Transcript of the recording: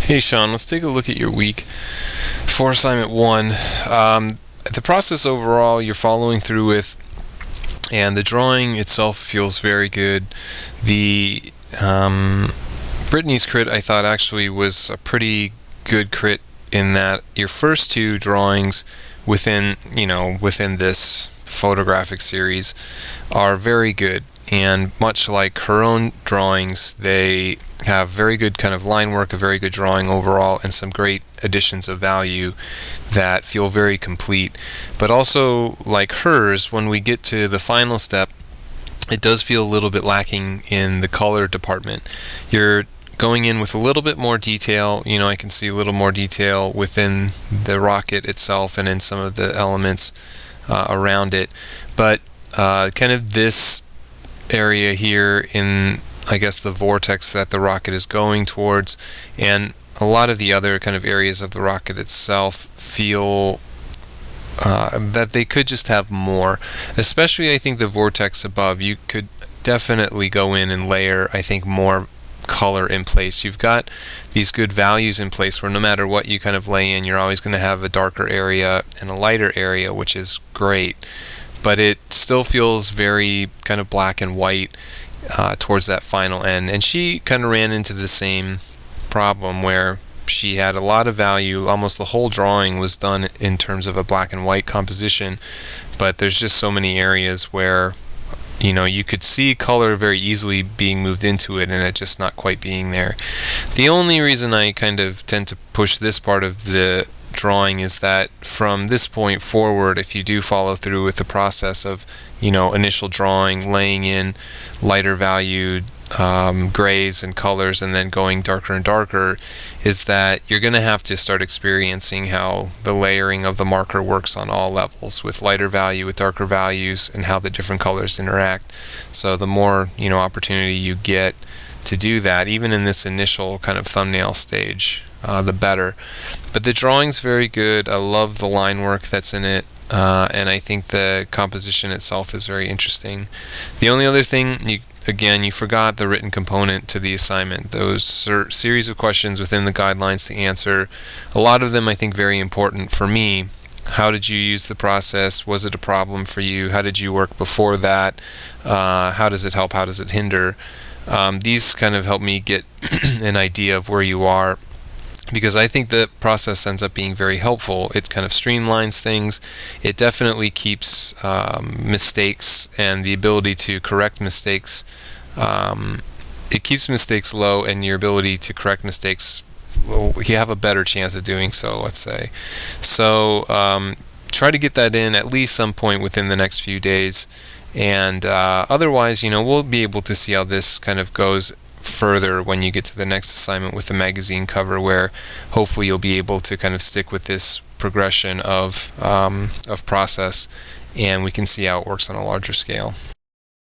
Hey Sean, let's take a look at your week for assignment 1. The process overall you're following through with, and the drawing itself feels very good. The Brittany's crit I thought actually was a pretty good crit in that your first two drawings within this photographic series are very good, and much like her own drawings, they have very good kind of line work, a very good drawing overall, and some great additions of value that feel very complete. But also, like hers, when we get to the final step, it does feel a little bit lacking in the color department. You're going in with a little bit more detail. I can see a little more detail within the rocket itself and in some of the elements around it. But kind of this area here in, I guess, the vortex that the rocket is going towards, and a lot of the other kind of areas of the rocket itself feel that they could just have more. Especially, I think the vortex above, you could definitely go in and layer, I think, more color in place. You've got these good values in place where no matter what you kind of lay in, you're always going to have a darker area and a lighter area, which is great. But it still feels very kind of black and white towards that final end. And she kind of ran into the same problem where she had a lot of value. Almost the whole drawing was done in terms of a black and white composition, but there's just so many areas where you could see color very easily being moved into it and it just not quite being there. The only reason I kind of tend to push this part of the drawing is that from this point forward, if you do follow through with the process of initial drawing, laying in lighter valued grays and colors, and then going darker and darker, is that you're going to have to start experiencing how the layering of the marker works on all levels, with lighter value, with darker values, and how the different colors interact. So the more opportunity you get to do that, even in this initial kind of thumbnail stage, the better. But the drawing's very good. I love the line work that's in it, and I think the composition itself is very interesting. The only other thing, you forgot the written component to the assignment. Those series of questions within the guidelines to answer. A lot of them I think very important for me. How did you use the process? Was it a problem for you? How did you work before that? How does it help? How does it hinder? These kind of help me get an idea of where you are, because I think the process ends up being very helpful. It kind of streamlines things. It definitely keeps mistakes and the ability to correct mistakes. It keeps mistakes low, and your ability to correct mistakes, you have a better chance of doing so, let's say. So try to get that in at least some point within the next few days. And otherwise, we'll be able to see how this kind of goes further when you get to the next assignment with the magazine cover, where hopefully you'll be able to kind of stick with this progression of process, and we can see how it works on a larger scale.